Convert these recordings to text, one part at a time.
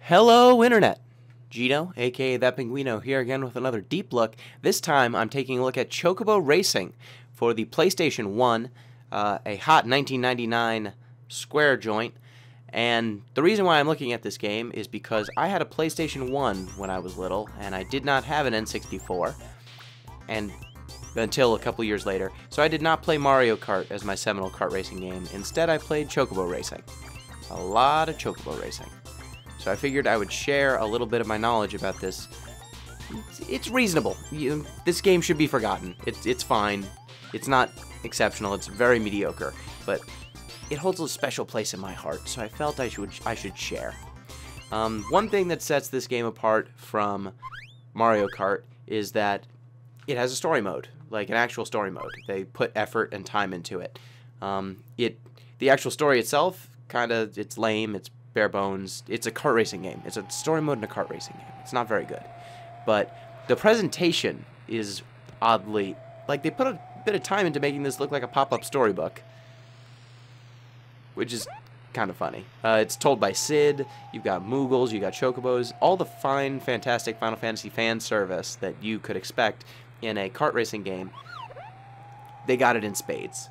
Hello, Internet! Gino, aka That Pinguino, here again with another deep look. This time I'm taking a look at Chocobo Racing for the PlayStation 1, a hot 1999 square joint. And the reason why I'm looking at this game is because I had a PlayStation 1 when I was little, and I did not have an N64 and until a couple years later. So I did not play Mario Kart as my seminal kart racing game. Instead, I played Chocobo Racing. A lot of Chocobo Racing. So I figured I would share a little bit of my knowledge about this. It's reasonable. This game should be forgotten. It's fine. It's not exceptional. It's very mediocre. But it holds a special place in my heart, so I felt I should share. One thing that sets this game apart from Mario Kart is that it has a story mode, like an actual story mode. They put effort and time into it. The actual story itself, it's lame. It's bare bones. It's a kart racing game. It's a story mode in a kart racing game. It's not very good. But the presentation is oddly, like, they put a bit of time into making this look like a pop-up storybook, which is kind of funny. It's told by Sid. You've got Moogles, you got Chocobos, all the fine, fantastic Final Fantasy fan service that you could expect in a kart racing game. They got it in spades.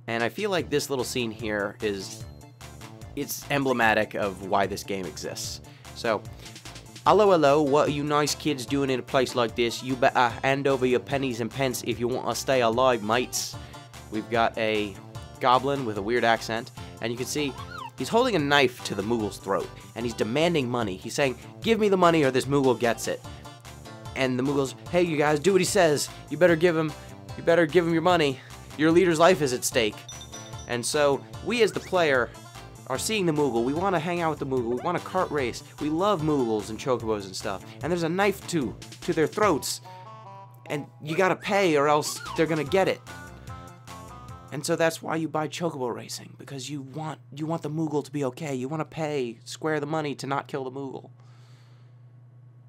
And I feel like this little scene here it's emblematic of why this game exists. So, hello, what are you nice kids doing in a place like this? You better hand over your pennies and pence if you want to stay alive, mates. We've got a goblin with a weird accent, and you can see he's holding a knife to the Moogle's throat, and he's demanding money. He's saying, give me the money or this Moogle gets it. And the Moogle's, hey, you guys, do what he says. You better give him your money. Your leader's life is at stake. And so, we as the player are seeing the Moogle. We want to hang out with the Moogle. We want to kart race. We love Moogles and Chocobos and stuff. And there's a knife to their throats. And you gotta pay or else they're gonna get it. And so that's why you buy Chocobo Racing. Because you want the Moogle to be okay. You want to pay, square the money to not kill the Moogle.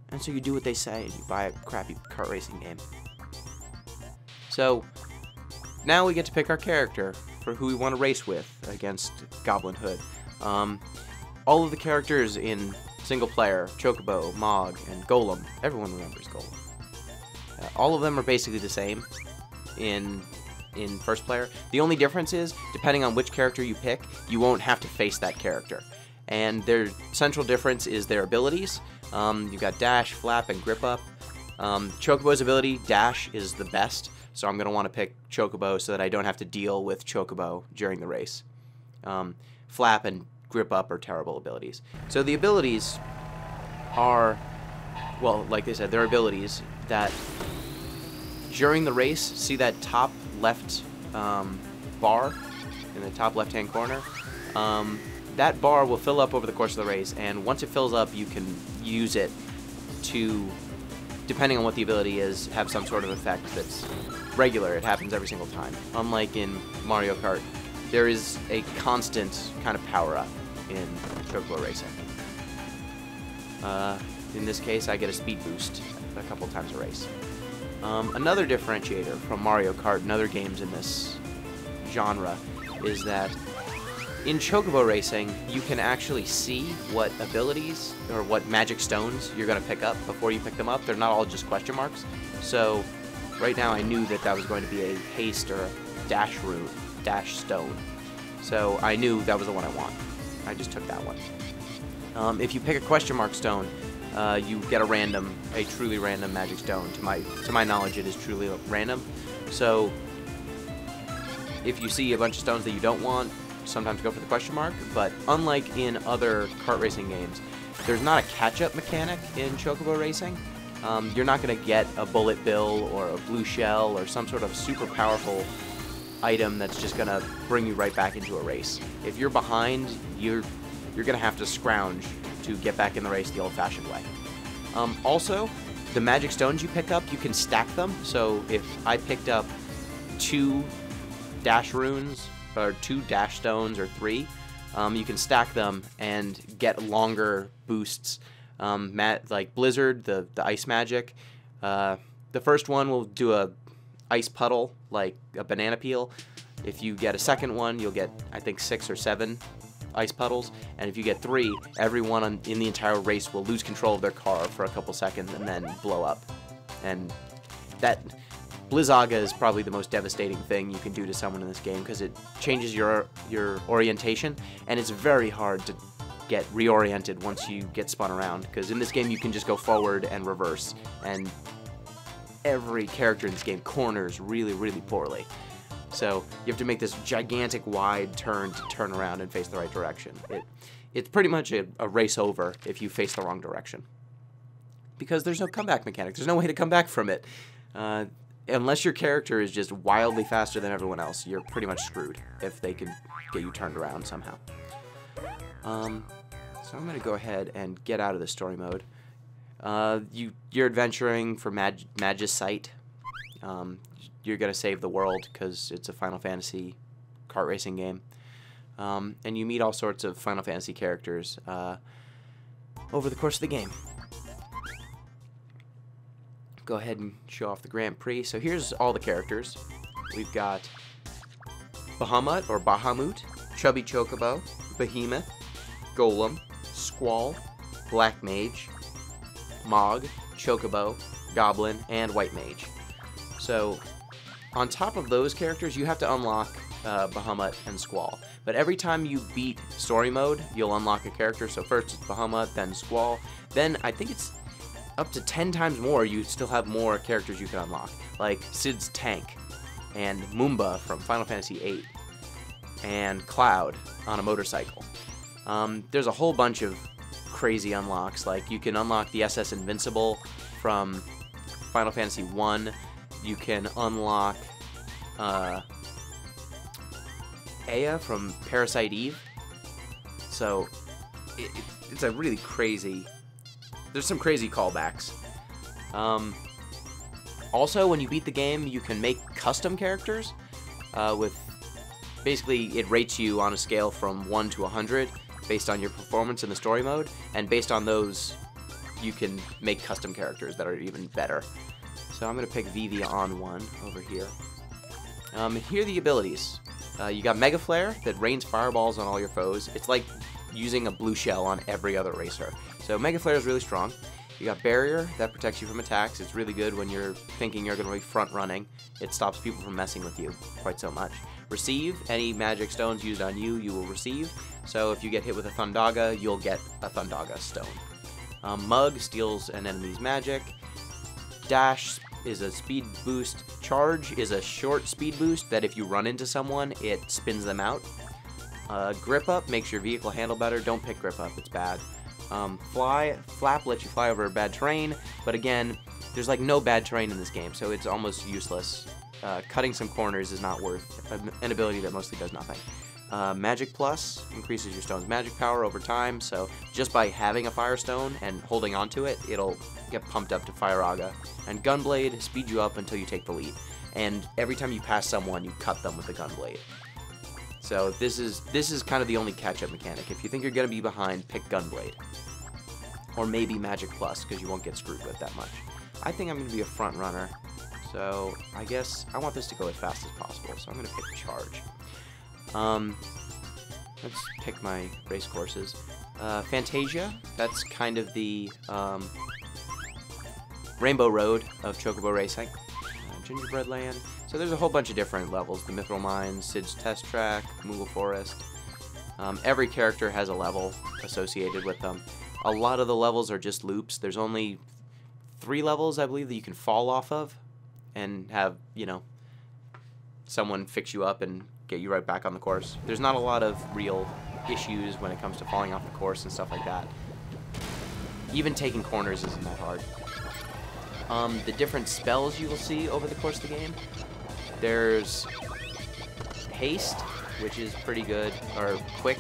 And so you do what they say and you buy a crappy kart racing game. So, now we get to pick our character for who we want to race with against Goblin Hood. All of the characters in single player, Chocobo, Mog, and Golem, everyone remembers Golem. All of them are basically the same in first player. The only difference is, depending on which character you pick, you won't have to face that character. And their central difference is their abilities. You've got Dash, Flap, and Grip Up. Chocobo's ability, Dash, is the best. So I'm going to want to pick Chocobo so that I don't have to deal with Chocobo during the race. Flap and Grip Up are terrible abilities. So the abilities are, well, like they said, they're abilities that during the race, see that top left bar in the top left-hand corner? That bar will fill up over the course of the race, and once it fills up, you can use it to, depending on what the ability is, have some sort of effect that's regular. It happens every single time. Unlike in Mario Kart, there is a constant kind of power-up in Chocobo Racing. In this case, I get a speed boost a couple times a race. Another differentiator from Mario Kart and other games in this genre is that in Chocobo Racing, you can actually see what abilities or what magic stones you're going to pick up before you pick them up. They're not all just question marks. So right now I knew that was going to be a haste or a dash stone. So I knew that was the one I want. I just took that one. If you pick a question mark stone, you get a truly random magic stone. To my knowledge, it is truly random. So if you see a bunch of stones that you don't want, sometimes go for the question mark. But unlike in other kart racing games, there's not a catch-up mechanic in Chocobo Racing. You're not going to get a bullet bill or a blue shell or some sort of super powerful item that's just going to bring you right back into a race. If you're behind, you're going to have to scrounge to get back in the race the old-fashioned way. Also, the magic stones you pick up, you can stack them. So if I picked up 2 dash runes, or 2 dash stones, or 3, you can stack them and get longer boosts. Like Blizzard, the ice magic. The first one will do a ice puddle, like a banana peel. If you get a second one, you'll get, I think, 6 or 7 ice puddles, and if you get 3, everyone in the entire race will lose control of their car for a couple seconds and then blow up. And that Blizzaga is probably the most devastating thing you can do to someone in this game, because it changes your orientation, and it's very hard to get reoriented once you get spun around, because in this game you can just go forward and reverse, and every character in this game corners really, really poorly. So you have to make this gigantic wide turn to turn around and face the right direction. It's pretty much a race over if you face the wrong direction, because there's no comeback mechanic. There's no way to come back from it. Unless your character is just wildly faster than everyone else, you're pretty much screwed if they can get you turned around somehow. So I'm going to go ahead and get out of the story mode. You're adventuring for Magicite. You're going to save the world because it's a Final Fantasy kart racing game. And you meet all sorts of Final Fantasy characters over the course of the game. Go ahead and show off the Grand Prix. So here's all the characters. We've got Bahamut or Bahamut, Chubby Chocobo, Behemoth, Golem, Squall, Black Mage, Mog, Chocobo, Goblin, and White Mage. So on top of those characters, you have to unlock Bahamut and Squall. But every time you beat story mode, you'll unlock a character. So first it's Bahamut, then Squall. Then I think it's up to 10 times more. You still have more characters you can unlock, like Cid's Tank, and Moomba from Final Fantasy VIII, and Cloud on a motorcycle. There's a whole bunch of crazy unlocks, like you can unlock the SS Invincible from Final Fantasy I. You can unlock Aya from Parasite Eve. So it's a really crazy... There's some crazy callbacks. Also, when you beat the game, you can make custom characters with... Basically, it rates you on a scale from 1 to 100 based on your performance in the story mode, and based on those, you can make custom characters that are even better. So I'm going to pick Vivi on one over here. Here are the abilities. You got Mega Flare that rains fireballs on all your foes. It's like using a blue shell on every other racer. So Mega Flare is really strong. You got Barrier that protects you from attacks. It's really good when you're thinking you're going to be front running. It stops people from messing with you quite so much. Receive, any magic stones used on you, you will receive. So if you get hit with a Thundaga, you'll get a Thundaga stone. Mug steals an enemy's magic. Dash is a speed boost. Charge is a short speed boost that if you run into someone, it spins them out. Grip Up makes your vehicle handle better. Don't pick Grip Up, it's bad. Flap lets you fly over bad terrain, but again, there's like no bad terrain in this game, so it's almost useless. Cutting some corners is not worth an ability that mostly does nothing. Magic Plus increases your stone's magic power over time, so just by having a Firestone and holding onto it, it'll get pumped up to Fire-Aga. And Gunblade speeds you up until you take the lead, and every time you pass someone, you cut them with the Gunblade. So this is kind of the only catch-up mechanic. If you think you're going to be behind, pick Gunblade. Or maybe Magic Plus, because you won't get screwed with that much. I think I'm going to be a front runner, so I guess I want this to go as fast as possible, so I'm going to pick Charge. Let's pick my race courses. Fantasia, that's kind of the Rainbow Road of Chocobo Racing. Gingerbread Land. So there's a whole bunch of different levels. The Mithril Mines, Cid's Test Track, Moogle Forest. Every character has a level associated with them. A lot of the levels are just loops. There's only 3 levels, I believe, that you can fall off of and have, you know, someone fix you up and get you right back on the course. There's not a lot of real issues when it comes to falling off the course and stuff like that. Even taking corners isn't that hard. The different spells you will see over the course of the game. There's Haste, which is pretty good, or Quick.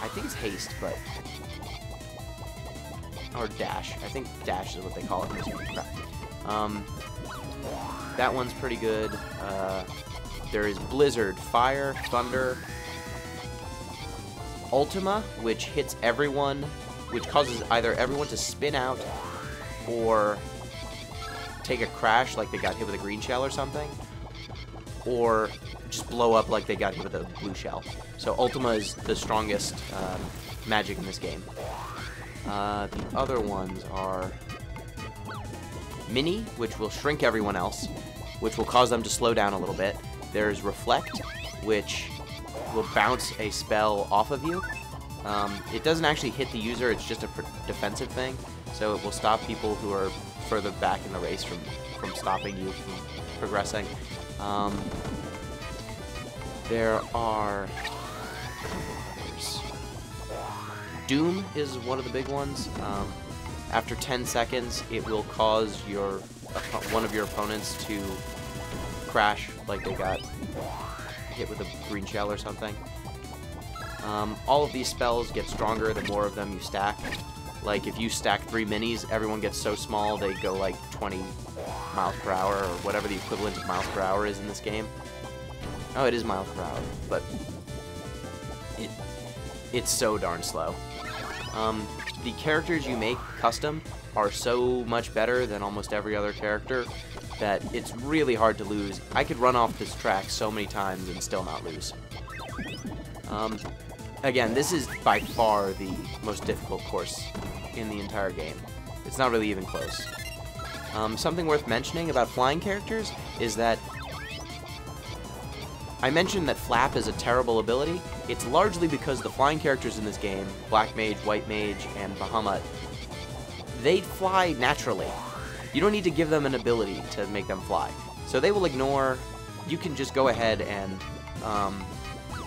I think it's Haste, but... Or Dash. I think Dash is what they call it. That one's pretty good. There is Blizzard, Fire, Thunder, Ultima, which hits everyone, which causes either everyone to spin out or take a crash like they got hit with a green shell or something, or just blow up like they got hit with a blue shell. So Ultima is the strongest magic in this game. The other ones are Mini, which will shrink everyone else, which will cause them to slow down a little bit. There's Reflect, which will bounce a spell off of you. It doesn't actually hit the user, it's just a defensive thing, so it will stop people who are further back in the race from stopping you from progressing. There are... Doom is one of the big ones. After 10 seconds, it will cause one of your opponents to crash, like they got hit with a green shell or something. All of these spells get stronger the more of them you stack. Like, if you stack 3 minis, everyone gets so small they go like 20 miles per hour, or whatever the equivalent of miles per hour is in this game. Oh, it is miles per hour, but it's so darn slow. The characters you make custom are so much better than almost every other character that it's really hard to lose. I could run off this track so many times and still not lose. Again, this is by far the most difficult course in the entire game. It's not really even close. Something worth mentioning about flying characters is that I mentioned that Flap is a terrible ability. It's largely because the flying characters in this game, Black Mage, White Mage, and Bahamut, they fly naturally. You don't need to give them an ability to make them fly. So they will ignore... You can just go ahead and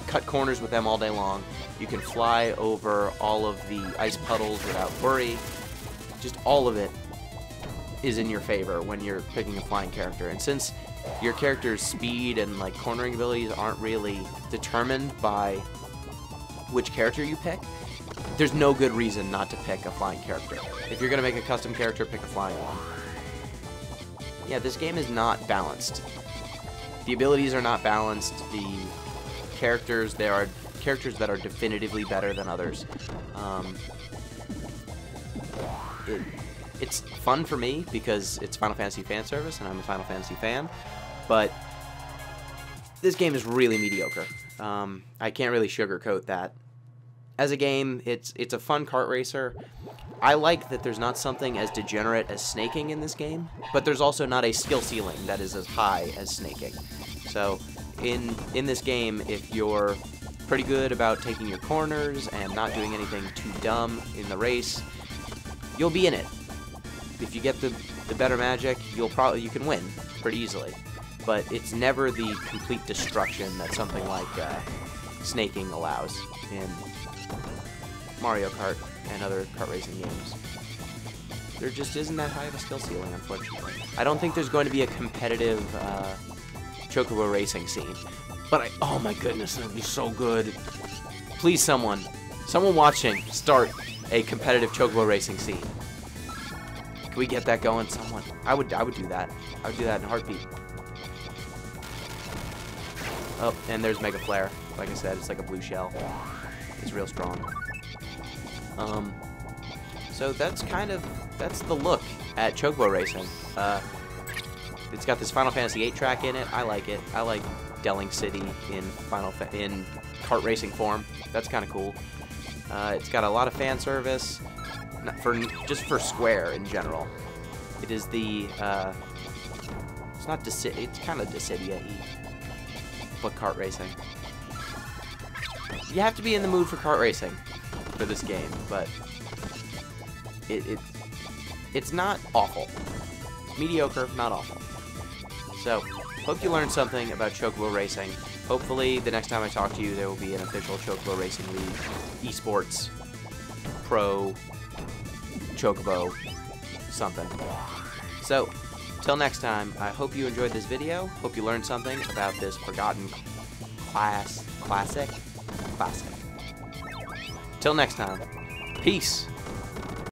cut corners with them all day long. You can fly over all of the ice puddles without worry. Just all of it is in your favor when you're picking a flying character. And since your character's speed and like cornering abilities aren't really determined by which character you pick, there's no good reason not to pick a flying character. If you're gonna make a custom character, pick a flying one. Yeah, this game is not balanced. The abilities are not balanced. The characters, there are characters that are definitively better than others. It's fun for me because it's Final Fantasy fan service and I'm a Final Fantasy fan, but this game is really mediocre. I can't really sugarcoat that. As a game, it's a fun kart racer. I like that there's not something as degenerate as snaking in this game, but there's also not a skill ceiling that is as high as snaking. So in this game, if you're pretty good about taking your corners and not doing anything too dumb in the race, you'll be in it. If you get the better magic, you can win pretty easily. But it's never the complete destruction that something like snaking allows in Mario Kart and other kart racing games. There just isn't that high of a skill ceiling, unfortunately. I don't think there's going to be a competitive Chocobo Racing scene. But oh my goodness, that would be so good. Please, someone watching, start a competitive Chocobo Racing scene. Can we get that going? Someone. I would do that. I would do that in a heartbeat. Oh, and there's Mega Flare. Like I said, it's like a blue shell. It's real strong. So that's the look at Chocobo Racing. It's got this Final Fantasy VIII track in it. I like it. I like Delling City in kart racing form. That's kind of cool. It's got a lot of fan service, just for Square in general. It is the it's kind of Dissidia-y, but kart racing. You have to be in the mood for kart racing for this game, but it's not awful. Mediocre, not awful. So, hope you learned something about Chocobo Racing. Hopefully, the next time I talk to you, there will be an official Chocobo Racing League, esports, pro, Chocobo, something. So, till next time, I hope you enjoyed this video. Hope you learned something about this forgotten classic. Till next time, peace.